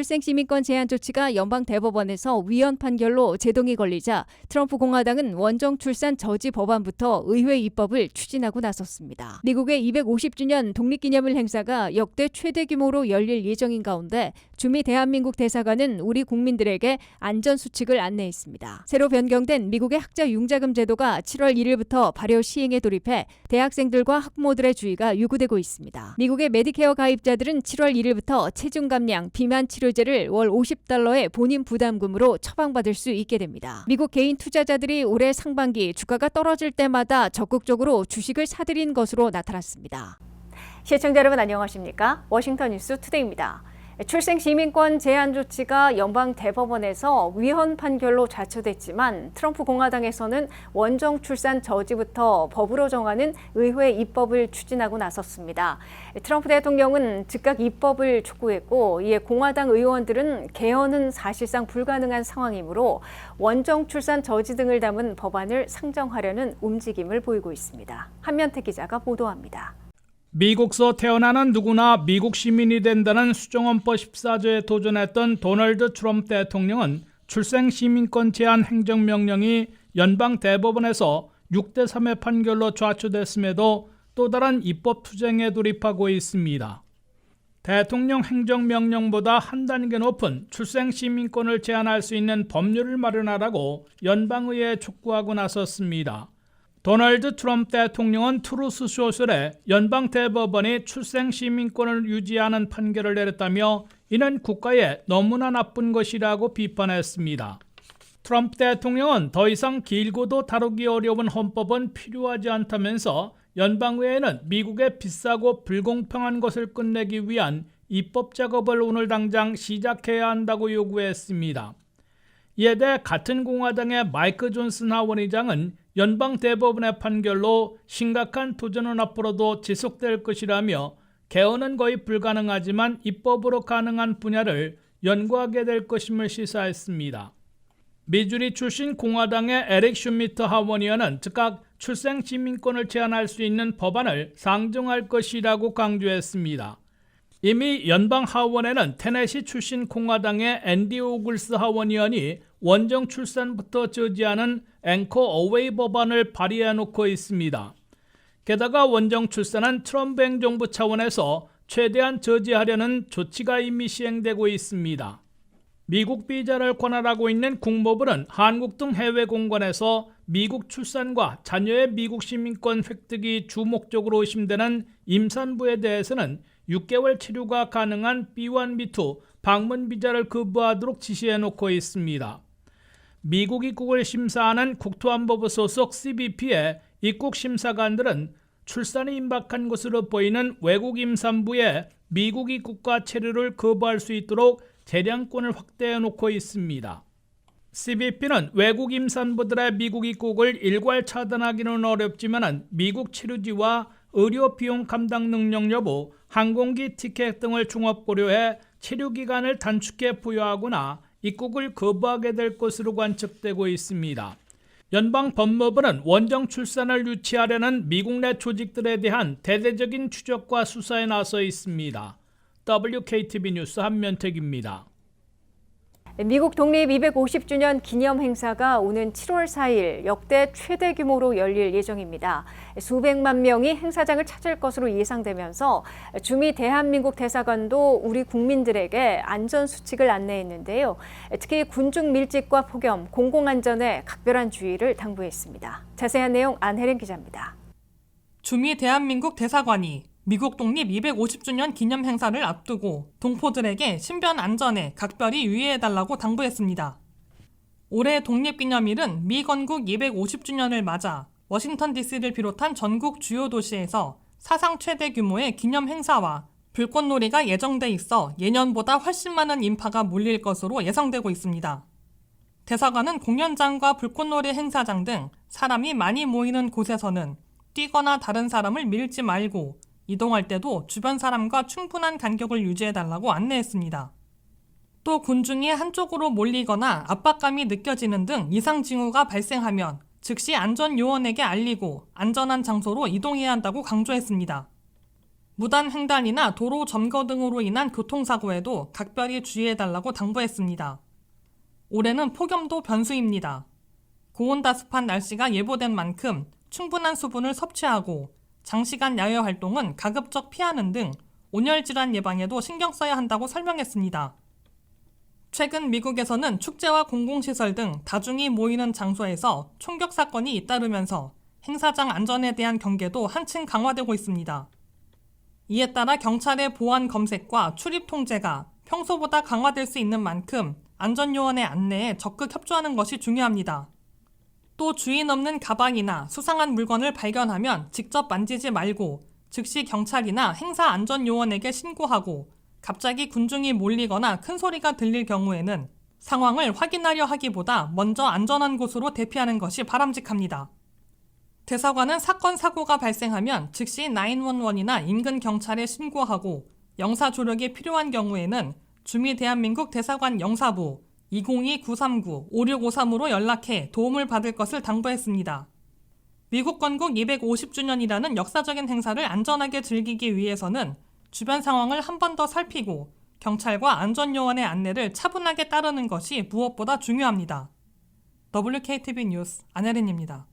출생 시민권 제한 조치가 연방 대법원에서 위헌 판결로 제동이 걸리자 트럼프 공화당은 원정 출산 저지 법안부터 의회 입법을 추진하고 나섰습니다. 미국의 250주년 독립기념일 행사가 역대 최대 규모로 열릴 예정인 가운데 주미 대한민국 대사관은 우리 국민들에게 안전수칙을 안내했습니다. 새로 변경된 미국의 학자 융자금 제도가 7월 1일부터 발효 시행에 돌입해 대학생들과 학부모들의 주의가 요구되고 있습니다. 미국의 메디케어 가입자들은 7월 1일부터 체중 감량, 비만 치료제를 월 $50의 본인 부담금으로 처방받을 수 있게 됩니다. 미국 개인 투자자들이 올해 상반기 주가가 떨어질 때마다 적극적으로 주식을 사들인 것으로 나타났습니다. 시청자 여러분 안녕하십니까? 워싱턴 뉴스 투데이입니다. 출생 시민권 제한 조치가 연방 대법원에서 위헌 판결로 좌초됐지만 트럼프 공화당에서는 원정 출산 저지부터 법으로 정하는 의회 입법을 추진하고 나섰습니다. 트럼프 대통령은 즉각 입법을 촉구했고 이에 공화당 의원들은 개헌은 사실상 불가능한 상황이므로 원정 출산 저지 등을 담은 법안을 상정하려는 움직임을 보이고 있습니다. 한면태 기자가 보도합니다. 미국서 태어나는 누구나 미국 시민이 된다는 수정헌법 14조에 도전했던 도널드 트럼프 대통령은 출생 시민권 제한 행정명령이 연방 대법원에서 6대3의 판결로 좌초됐음에도 또 다른 입법 투쟁에 돌입하고 있습니다. 대통령 행정명령보다 한 단계 높은 출생 시민권을 제한할 수 있는 법률을 마련하라고 연방의회에 촉구하고 나섰습니다. 도널드 트럼프 대통령은 트루스 소셜에 연방 대법원이 출생 시민권을 유지하는 판결을 내렸다며 이는 국가에 너무나 나쁜 것이라고 비판했습니다. 트럼프 대통령은 더 이상 길고도 다루기 어려운 헌법은 필요하지 않다면서 연방의회는 미국의 비싸고 불공평한 것을 끝내기 위한 입법 작업을 오늘 당장 시작해야 한다고 요구했습니다. 이에 대해 같은 공화당의 마이크 존슨 하원의장은 연방 대법원의 판결로 심각한 도전은 앞으로도 지속될 것이라며 개헌은 거의 불가능하지만 입법으로 가능한 분야를 연구하게 될 것임을 시사했습니다. 미주리 출신 공화당의 에릭 슈미트 하원의원은 즉각 출생 시민권을 제한할 수 있는 법안을 상정할 것이라고 강조했습니다. 이미 연방 하원에는 테네시 출신 공화당의 앤디 오글스 하원의원이 원정 출산부터 저지하는 앵커 어웨이 법안을 발의해놓고 있습니다. 게다가 원정 출산은 트럼프 행정부 차원에서 최대한 저지하려는 조치가 이미 시행되고 있습니다. 미국 비자를 관할하고 있는 국무부는 한국 등 해외 공간에서 미국 출산과 자녀의 미국 시민권 획득이 주목적으로 의심되는 임산부에 대해서는 6개월 치료가 가능한 B1, B2 방문 비자를 거부하도록 지시해놓고 있습니다. 미국 입국을 심사하는 국토안보부 소속 CBP의 입국 심사관들은 출산이 임박한 것으로 보이는 외국 임산부의 미국 입국과 체류를 거부할 수 있도록 재량권을 확대해놓고 있습니다. CBP는 외국 임산부들의 미국 입국을 일괄 차단하기는 어렵지만 미국 체류지와 의료 비용 감당 능력 여부, 항공기 티켓 등을 종합 고려해 체류 기간을 단축해 부여하거나 입국을 거부하게 될 것으로 관측되고 있습니다. 연방 법무부는 원정 출산을 유치하려는 미국 내 조직들에 대한 대대적인 추적과 수사에 나서 있습니다. WKTV 뉴스 한면택입니다. 미국 독립 250주년 기념 행사가 오는 7월 4일 역대 최대 규모로 열릴 예정입니다. 수백만 명이 행사장을 찾을 것으로 예상되면서 주미 대한민국 대사관도 우리 국민들에게 안전수칙을 안내했는데요. 특히 군중 밀집과 폭염, 공공안전에 각별한 주의를 당부했습니다. 자세한 내용 안혜린 기자입니다. 주미 대한민국 대사관이 미국 독립 250주년 기념 행사를 앞두고 동포들에게 신변 안전에 각별히 유의해달라고 당부했습니다. 올해 독립기념일은 미 건국 250주년을 맞아 워싱턴 DC를 비롯한 전국 주요 도시에서 사상 최대 규모의 기념 행사와 불꽃놀이가 예정돼 있어 예년보다 훨씬 많은 인파가 몰릴 것으로 예상되고 있습니다. 대사관은 공연장과 불꽃놀이 행사장 등 사람이 많이 모이는 곳에서는 뛰거나 다른 사람을 밀지 말고 이동할 때도 주변 사람과 충분한 간격을 유지해달라고 안내했습니다. 또 군중이 한쪽으로 몰리거나 압박감이 느껴지는 등 이상 징후가 발생하면 즉시 안전요원에게 알리고 안전한 장소로 이동해야 한다고 강조했습니다. 무단 횡단이나 도로 점거 등으로 인한 교통사고에도 각별히 주의해달라고 당부했습니다. 올해는 폭염도 변수입니다. 고온다습한 날씨가 예보된 만큼 충분한 수분을 섭취하고 장시간 야외 활동은 가급적 피하는 등 온열 질환 예방에도 신경 써야 한다고 설명했습니다. 최근 미국에서는 축제와 공공시설 등 다중이 모이는 장소에서 총격 사건이 잇따르면서 행사장 안전에 대한 경계도 한층 강화되고 있습니다. 이에 따라 경찰의 보안 검색과 출입 통제가 평소보다 강화될 수 있는 만큼 안전요원의 안내에 적극 협조하는 것이 중요합니다. 또 주인 없는 가방이나 수상한 물건을 발견하면 직접 만지지 말고 즉시 경찰이나 행사안전요원에게 신고하고 갑자기 군중이 몰리거나 큰 소리가 들릴 경우에는 상황을 확인하려 하기보다 먼저 안전한 곳으로 대피하는 것이 바람직합니다. 대사관은 사건 사고가 발생하면 즉시 911이나 인근 경찰에 신고하고 영사 조력이 필요한 경우에는 주미 대한민국 대사관 영사부 202-939-5653으로 연락해 도움을 받을 것을 당부했습니다. 미국 건국 250주년이라는 역사적인 행사를 안전하게 즐기기 위해서는 주변 상황을 한 번 더 살피고 경찰과 안전요원의 안내를 차분하게 따르는 것이 무엇보다 중요합니다. WKTV 뉴스 안혜린입니다.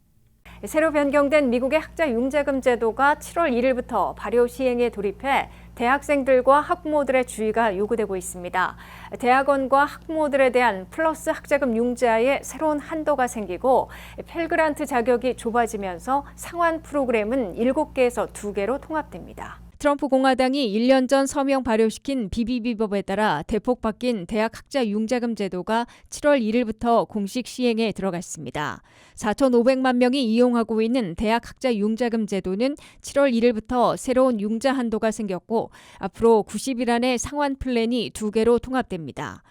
새로 변경된 미국의 학자 융자금 제도가 7월 1일부터 발효 시행에 돌입해 대학생들과 학부모들의 주의가 요구되고 있습니다. 대학원과 학부모들에 대한 플러스 학자금 융자에 새로운 한도가 생기고 펠그란트 자격이 좁아지면서 상환 프로그램은 7개에서 2개로 통합됩니다. 트럼프 공화당이 1년 전 서명 발효시킨 BBB법에 따라 대폭 바뀐 대학 학자 융자금 제도가 7월 1일부터 공식 시행에 들어갔습니다. 4,500만 명이 이용하고 있는 대학 학자 융자금 제도는 7월 1일부터 새로운 융자 한도가 생겼고 앞으로 90일 안에 상환 플랜이 2개로 통합됩니다.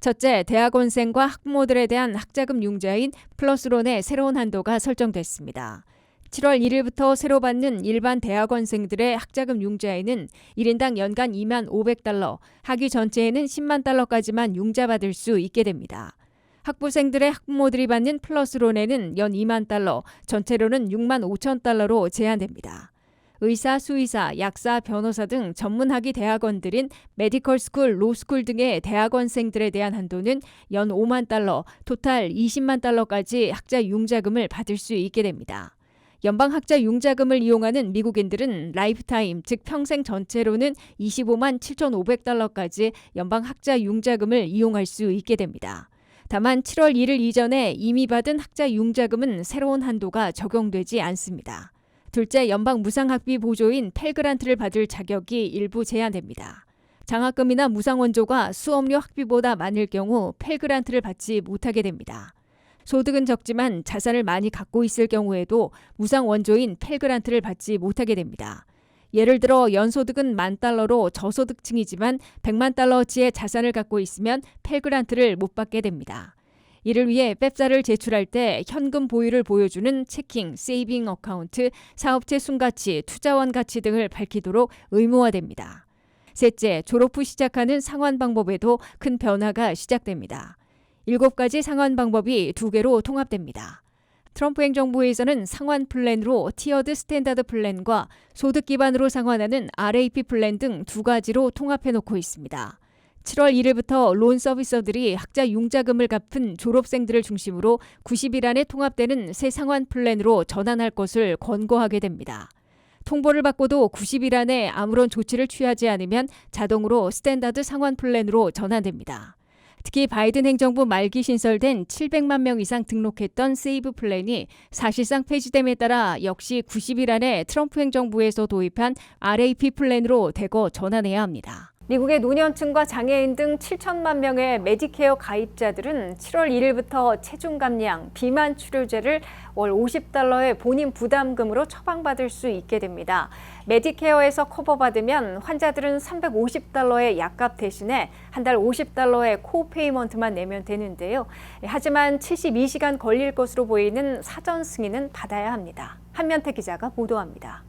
첫째, 대학원생과 학부모들에 대한 학자금 융자인 플러스론의 새로운 한도가 설정됐습니다. 7월 1일부터 새로 받는 일반 대학원생들의 학자금 융자에는 1인당 연간 2만 500달러, 학위 전체에는 10만 달러까지만 융자받을 수 있게 됩니다. 학부생들의 학부모들이 받는 플러스론에는 연 2만 달러, 전체로는 6만 5천 달러로 제한됩니다. 의사, 수의사, 약사, 변호사 등 전문학위 대학원들인 메디컬 스쿨, 로스쿨 등의 대학원생들에 대한 한도는 연 5만 달러, 토탈 20만 달러까지 학자 융자금을 받을 수 있게 됩니다. 연방학자 융자금을 이용하는 미국인들은 라이프타임, 즉 평생 전체로는 25만 7,500달러까지 연방학자 융자금을 이용할 수 있게 됩니다. 다만 7월 1일 이전에 이미 받은 학자 융자금은 새로운 한도가 적용되지 않습니다. 둘째, 연방 무상학비 보조인 펠그란트를 받을 자격이 일부 제한됩니다. 장학금이나 무상원조가 수업료 학비보다 많을 경우 펠그란트를 받지 못하게 됩니다. 소득은 적지만 자산을 많이 갖고 있을 경우에도 무상 원조인 펠그란트를 받지 못하게 됩니다. 예를 들어 연소득은 $10,000로 저소득층이지만 100만 달러어치의 자산을 갖고 있으면 펠그란트를 못 받게 됩니다. 이를 위해 뺍사를 제출할 때 현금 보유를 보여주는 체킹, 세이빙 어카운트, 사업체 순가치, 투자원 가치 등을 밝히도록 의무화됩니다. 셋째, 졸업 후 시작하는 상환 방법에도 큰 변화가 시작됩니다. 7가지 상환 방법이 2개로 통합됩니다. 트럼프 행정부에서는 상환 플랜으로 티어드 스탠다드 플랜과 소득 기반으로 상환하는 RAP 플랜 등 2가지로 통합해놓고 있습니다. 7월 1일부터 론 서비서들이 학자 융자금을 갚은 졸업생들을 중심으로 90일 안에 통합되는 새 상환 플랜으로 전환할 것을 권고하게 됩니다. 통보를 받고도 90일 안에 아무런 조치를 취하지 않으면 자동으로 스탠다드 상환 플랜으로 전환됩니다. 특히 바이든 행정부 말기 신설된 700만 명 이상 등록했던 세이브 플랜이 사실상 폐지됨에 따라 역시 90일 안에 트럼프 행정부에서 도입한 RAP 플랜으로 대거 전환해야 합니다. 미국의 노년층과 장애인 등 7천만 명의 메디케어 가입자들은 7월 1일부터 체중 감량, 비만 치료제를 월 $50의 본인 부담금으로 처방받을 수 있게 됩니다. 메디케어에서 커버받으면 환자들은 $350의 약값 대신에 한 달 $50의 코페이먼트만 내면 되는데요. 하지만 72시간 걸릴 것으로 보이는 사전 승인은 받아야 합니다. 한면태 기자가 보도합니다.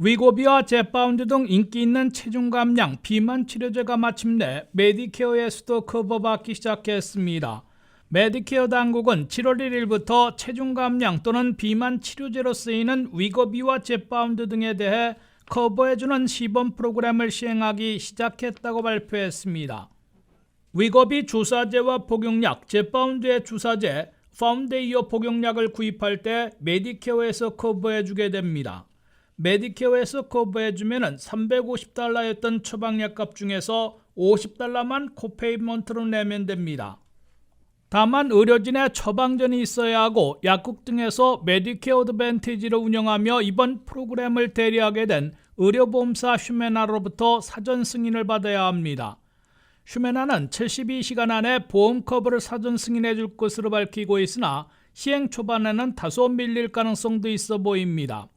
위고비와 젯바운드 등 인기 있는 체중 감량, 비만 치료제가 마침내 메디케어에서도 커버받기 시작했습니다. 메디케어 당국은 7월 1일부터 체중 감량 또는 비만 치료제로 쓰이는 위고비와 젯바운드 등에 대해 커버해주는 시범 프로그램을 시행하기 시작했다고 발표했습니다. 위거비 주사제와 복용약, 제파운드의 주사제, 파운데이어 복용약을 구입할 때 메디케어에서 커버해주게 됩니다. 메디케어에서 커버해주면 $350였던 처방약값 중에서 $50만 코페이먼트로 내면 됩니다. 다만 의료진의 처방전이 있어야 하고 약국 등에서 메디케어 어드밴티지를 운영하며 이번 프로그램을 대리하게 된 의료보험사 휴메나로부터 사전 승인을 받아야 합니다. 휴메나는 72시간 안에 보험 커버를 사전 승인해 줄 것으로 밝히고 있으나 시행 초반에는 다소 밀릴 가능성도 있어 보입니다.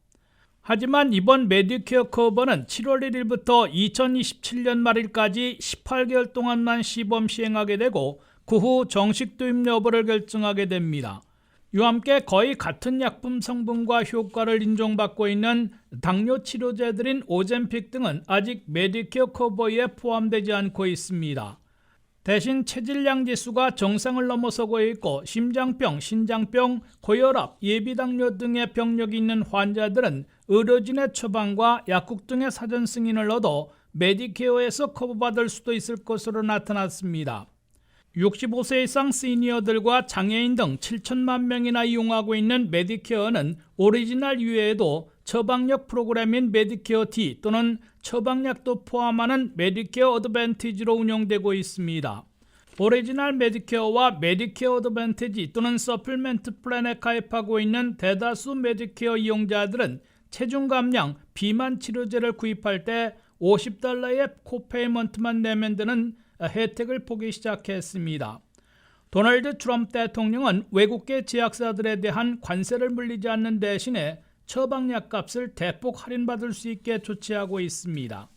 하지만 이번 메디케어 커버는 7월 1일부터 2027년 말일까지 18개월 동안만 시범 시행하게 되고 그 후 정식 도입 여부를 결정하게 됩니다. 이와 함께 거의 같은 약품 성분과 효과를 인정받고 있는 당뇨 치료제들인 오젬픽 등은 아직 메디케어 커버에 포함되지 않고 있습니다. 대신 체질량 지수가 정상을 넘어서고 있고 심장병, 신장병, 고혈압, 예비당뇨 등의 병력이 있는 환자들은 의료진의 처방과 약국 등의 사전 승인을 얻어 메디케어에서 커버받을 수도 있을 것으로 나타났습니다. 65세 이상 시니어들과 장애인 등 7천만 명이나 이용하고 있는 메디케어는 오리지널 이외에도 처방약 프로그램인 메디케어 D 또는 처방약도 포함하는 메디케어 어드밴티지로 운영되고 있습니다. 오리지널 메디케어와 메디케어 어드밴티지 또는 서플멘트 플랜에 가입하고 있는 대다수 메디케어 이용자들은 체중 감량, 비만 치료제를 구입할 때 $50의 코페이먼트만 내면 되는 혜택을 보기 시작했습니다. 도널드 트럼프 대통령은 외국계 제약사들에 대한 관세를 물리지 않는 대신에 처방약 값을 대폭 할인받을 수 있게 조치하고 있습니다.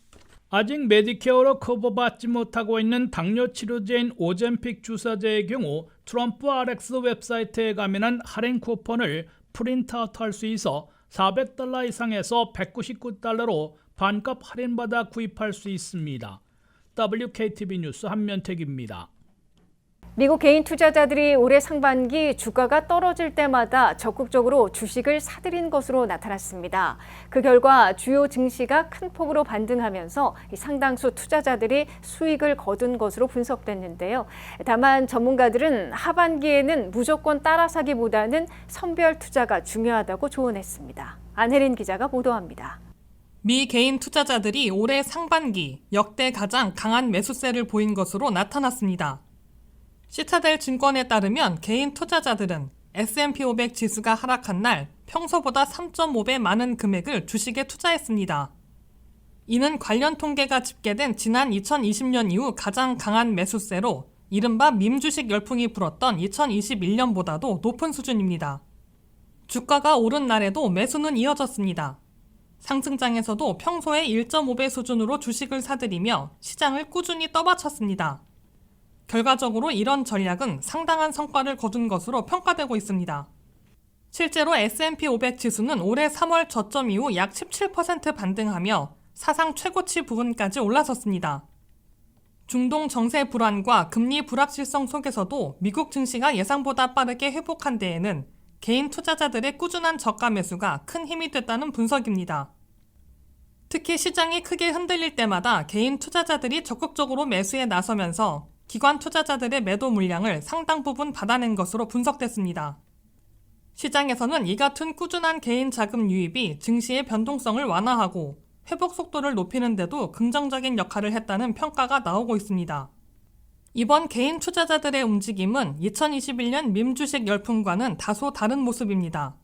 아직 메디케어로 커버받지 못하고 있는 당뇨 치료제인 오젬픽 주사제의 경우 트럼프 RX 웹사이트에 가면 할인 쿠폰을 프린트아웃할 수 있어 $400 이상에서 $199로 반값 할인받아 구입할 수 있습니다. WKTV 뉴스 한면택입니다. 미국 개인 투자자들이 올해 상반기 주가가 떨어질 때마다 적극적으로 주식을 사들인 것으로 나타났습니다. 그 결과 주요 증시가 큰 폭으로 반등하면서 상당수 투자자들이 수익을 거둔 것으로 분석됐는데요. 다만 전문가들은 하반기에는 무조건 따라 사기보다는 선별 투자가 중요하다고 조언했습니다. 안혜린 기자가 보도합니다. 미 개인 투자자들이 올해 상반기 역대 가장 강한 매수세를 보인 것으로 나타났습니다. 시타델 증권에 따르면 개인 투자자들은 S&P 500 지수가 하락한 날 평소보다 3.5배 많은 금액을 주식에 투자했습니다. 이는 관련 통계가 집계된 지난 2020년 이후 가장 강한 매수세로 이른바 밈주식 열풍이 불었던 2021년보다도 높은 수준입니다. 주가가 오른 날에도 매수는 이어졌습니다. 상승장에서도 평소의 1.5배 수준으로 주식을 사들이며 시장을 꾸준히 떠받쳤습니다. 결과적으로 이런 전략은 상당한 성과를 거둔 것으로 평가되고 있습니다. 실제로 S&P 500 지수는 올해 3월 저점 이후 약 17% 반등하며 사상 최고치 부근까지 올라섰습니다. 중동 정세 불안과 금리 불확실성 속에서도 미국 증시가 예상보다 빠르게 회복한 데에는 개인 투자자들의 꾸준한 저가 매수가 큰 힘이 됐다는 분석입니다. 특히 시장이 크게 흔들릴 때마다 개인 투자자들이 적극적으로 매수에 나서면서 기관 투자자들의 매도 물량을 상당 부분 받아낸 것으로 분석됐습니다. 시장에서는 이 같은 꾸준한 개인 자금 유입이 증시의 변동성을 완화하고 회복 속도를 높이는 데도 긍정적인 역할을 했다는 평가가 나오고 있습니다. 이번 개인 투자자들의 움직임은 2021년 밈주식 열풍과는 다소 다른 모습입니다.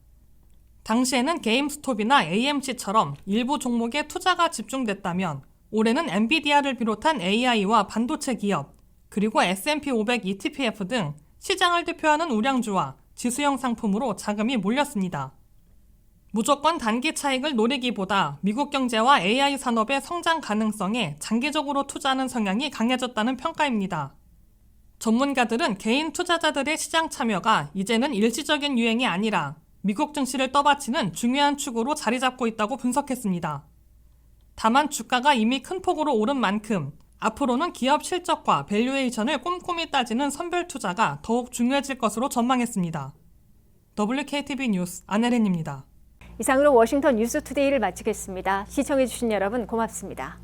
당시에는 게임스톱이나 AMC처럼 일부 종목에 투자가 집중됐다면 올해는 엔비디아를 비롯한 AI와 반도체 기업, 그리고 S&P 500 ETPF 등 시장을 대표하는 우량주와 지수형 상품으로 자금이 몰렸습니다. 무조건 단기 차익을 노리기보다 미국 경제와 AI 산업의 성장 가능성에 장기적으로 투자하는 성향이 강해졌다는 평가입니다. 전문가들은 개인 투자자들의 시장 참여가 이제는 일시적인 유행이 아니라 미국 증시를 떠받치는 중요한 축으로 자리 잡고 있다고 분석했습니다. 다만 주가가 이미 큰 폭으로 오른 만큼 앞으로는 기업 실적과 밸류에이션을 꼼꼼히 따지는 선별 투자가 더욱 중요해질 것으로 전망했습니다. WKTV 뉴스 안혜린입니다. 이상으로 워싱턴 뉴스투데이를 마치겠습니다. 시청해주신 여러분 고맙습니다.